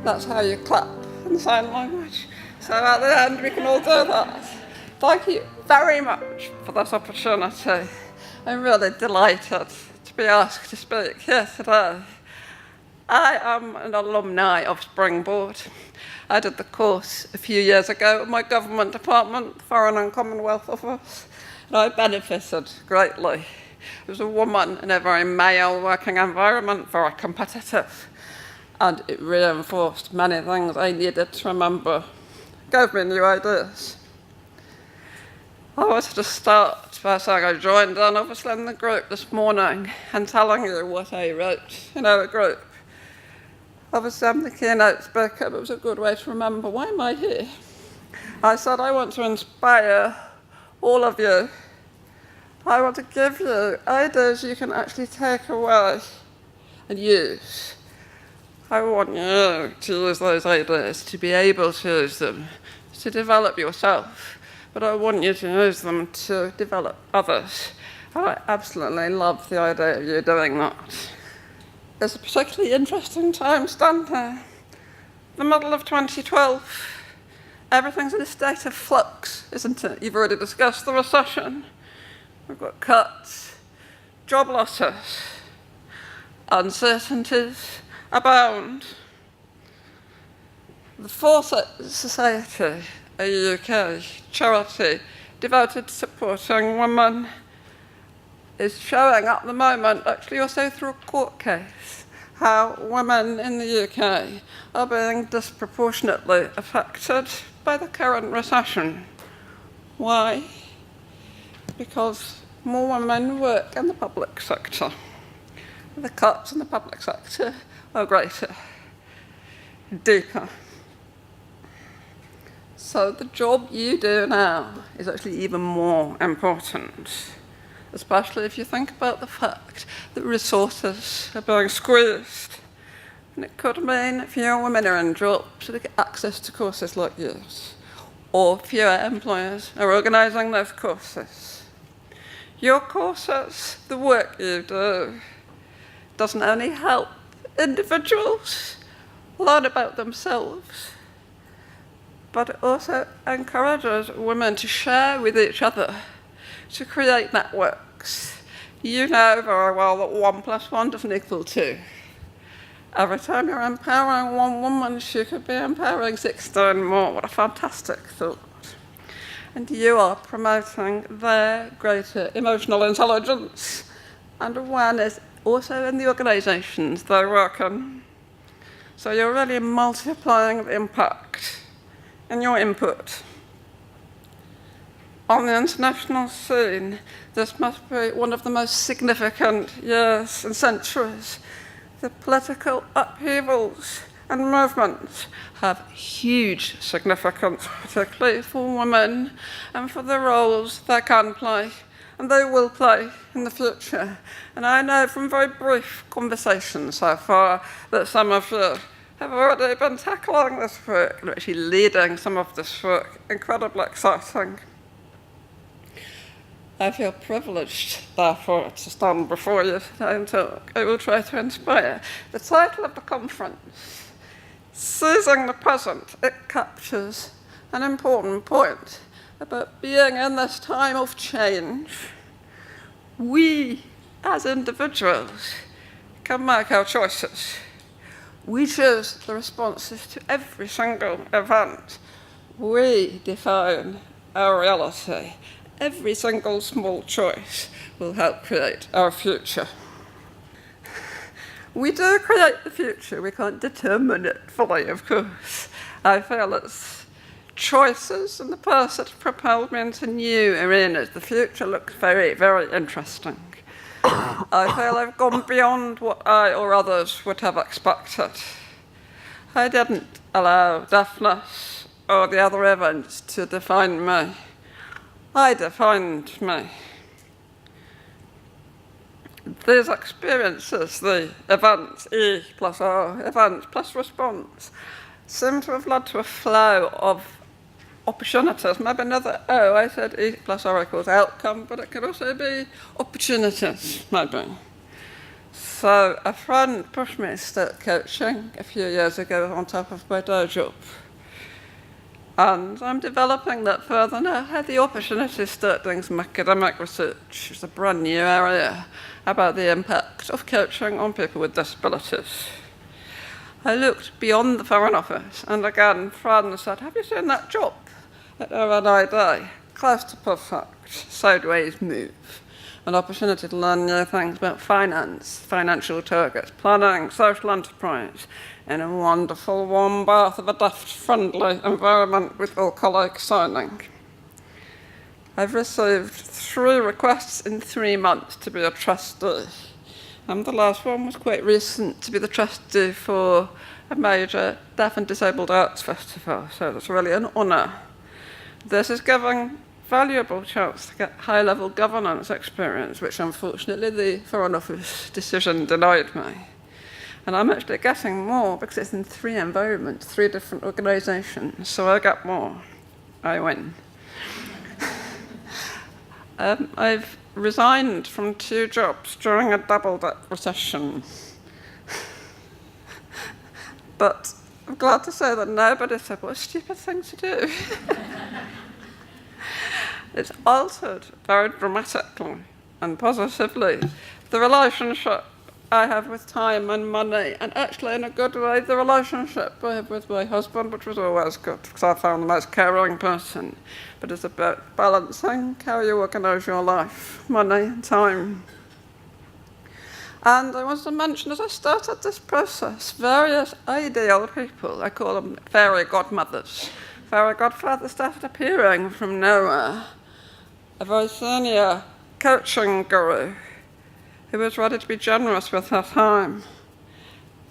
That's how you clap in sign language. So at the end, we can all do that. Thank you very much for this opportunity. I'm really delighted to be asked to speak here today. I am an alumni of Springboard. I did the course a few years ago at my government department, Foreign and Commonwealth Office, and I benefited greatly. I was a woman in a very male working environment, very competitive, and it reinforced many things I needed to remember. Gave me new ideas. I wanted to start by saying I joined in, obviously, in the group this morning and telling you what I wrote in our group. Obviously, I'm the keynote speaker, but it was a good way to remember, why am I here? I said I want to inspire all of you. I want to give you ideas you can actually take away and use. I want you to use those ideas, to be able to use them, to develop yourself, but I want you to use them to develop others. And I absolutely love the idea of you doing that. It's a particularly interesting time standing here. The middle of 2012, everything's in a state of flux, isn't it? You've already discussed the recession. We've got cuts, job losses, uncertainties abound. The Foresight Society, a UK charity devoted to supporting women, is showing at the moment, actually also through a court case, how women in the UK are being disproportionately affected by the current recession. Why? Because more women work in the public sector. The cuts in the public sector are greater, deeper. So the job you do now is actually even more important, especially if you think about the fact that resources are being squeezed. And it could mean fewer women are in jobs so they get access to courses like yours, or fewer employers are organising those courses. Your courses, the work you do, doesn't only help individuals learn about themselves, but it also encourages women to share with each other, to create networks. You know very well that 1 + 1 doesn't equal 2. Every time you're empowering one woman, she could be empowering 16 more. What a fantastic thought. And you are promoting their greater emotional intelligence and awareness also in the organisations they work in. So you're really multiplying the impact in your input. On the international scene, this must be one of the most significant years and centuries. The political upheavals and movements have huge significance, particularly for women and for the roles they can play and they will play in the future. And I know from very brief conversations so far that some of you have already been tackling this work and actually leading some of this work. Incredibly exciting. I feel privileged, therefore, to stand before you today and talk. I will try to inspire. The title of the conference, Seizing the Present, it captures an important point about being in this time of change. We, as individuals, can make our choices. We choose the responses to every single event. We define our reality. Every single small choice will help create our future. We do create the future. We can't determine it fully, of course. I feel it's choices in the past that have propelled me into new arenas. The future looks very, very interesting. I feel I've gone beyond what I or others would have expected. I didn't allow deafness or the other events to define me. I defined me. These experiences, the events, E plus R, events plus response, seem to have led to a flow of opportunities. Maybe another O, I said E plus R equals outcome, but it could also be opportunities, maybe. So a friend pushed me to start coaching a few years ago on top of my day job. And I'm developing that further now. I had the opportunity to start doing some academic research. It's a brand new area about the impact of coaching on people with disabilities. I looked beyond the Foreign Office, and again, friends said, have you seen that job at RNID? Close to perfect, sideways move. An opportunity to learn new things about finance, financial targets, planning, social enterprise, in a wonderful warm bath of a daft, friendly environment with all colleagues signing. I've received 3 requests in 3 months to be a trustee. And the last one was quite recent, to be the trustee for a major deaf and disabled arts festival. So it's really an honour. This is giving valuable chance to get high-level governance experience, which unfortunately the Foreign Office decision denied me. And I'm actually getting more because it's in 3 environments, 3 different organisations, so I get more. I win. I've resigned from 2 jobs during a double-debt recession. But I'm glad to say that nobody said, what a stupid thing to do. It's altered very dramatically and positively the relationship I have with time and money, and actually in a good way, the relationship I have with my husband, which was always good, because I found the most caring person. But it's about balancing how you organise your life, money and time. And I want to mention, as I started this process, various ideal people, I call them fairy godmothers, fairy godfathers started appearing from nowhere. A very senior coaching guru who was ready to be generous with her time.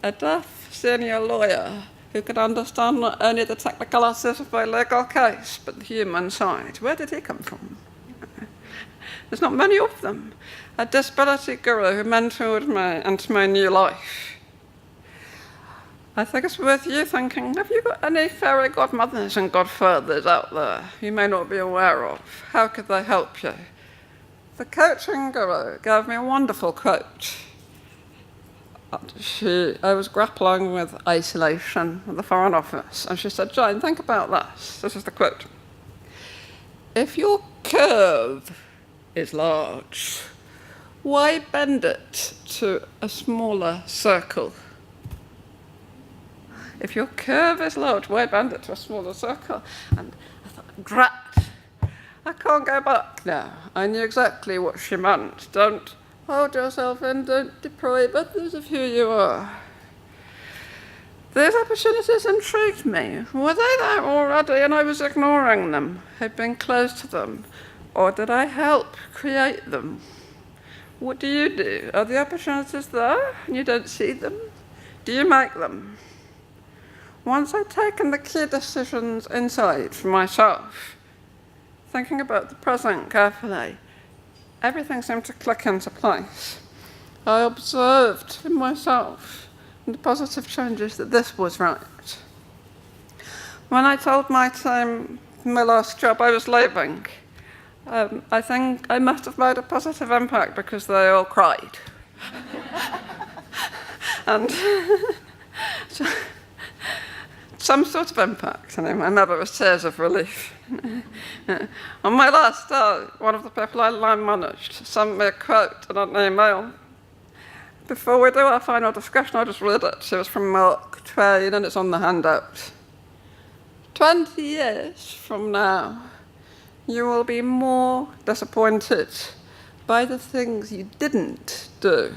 A deaf senior lawyer who could understand not only the technicalities of my legal case, but the human side. Where did he come from? There's not many of them. A disability guru who mentored me into my new life. I think it's worth you thinking, have you got any fairy godmothers and godfathers out there you may not be aware of? How could they help you? The coaching guru gave me a wonderful quote. I was grappling with isolation at the Foreign Office, and she said, Jane, think about this. This is the quote. If your curve is large, why bend it to a smaller circle? If your curve is large, why bend it to a smaller circle? And I thought, drat. I can't go back now. I knew exactly what she meant. Don't hold yourself in, don't deprive others of who you are. These opportunities intrigued me. Were they there already and I was ignoring them? I'd been close to them. Or did I help create them? What do you do? Are the opportunities there and you don't see them? Do you make them? Once I'd taken the key decisions inside for myself, thinking about the present carefully, everything seemed to click into place. I observed in myself and the positive changes that this was right. When I told my team my last job I was leaving, I think I must have made a positive impact because they all cried. And so, some sort of impact. And my mother was tears of relief. On my last day, one of the people I line managed sent me a quote in an email. Before we do our final discussion, I'll just read it. It was from Mark Twain, and it's on the handout. 20 years from now, you will be more disappointed by the things you didn't do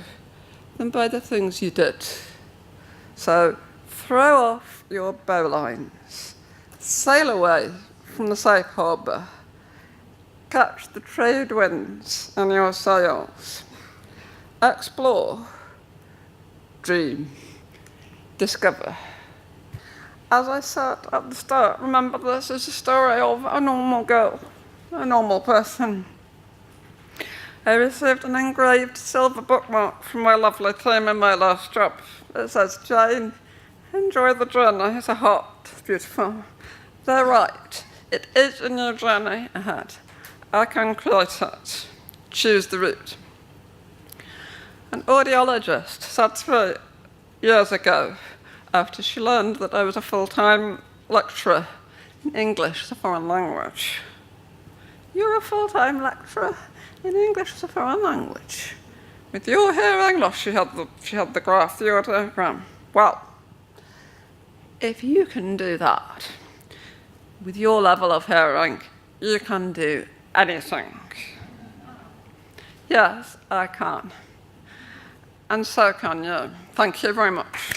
than by the things you did. So throw off your bowlines, sail away from the safe harbour, catch the trade winds in your sails, explore, dream, discover. As I said at the start, remember this is a story of a normal girl, a normal person. I received an engraved silver bookmark from my lovely team in my last job. It says, Jane, enjoy the journey. It's a heart. It's beautiful. They're right. It is a new journey ahead. I can create it. Choose the route. An audiologist said to me years ago, after she learned that I was a full-time lecturer in English as a foreign language, "You're a full-time lecturer in English as a foreign language. With your hearing loss," she had the graph, the audiogram. "Well, if you can do that, with your level of hearing, you can do anything." Yes, I can. And so can you. Thank you very much.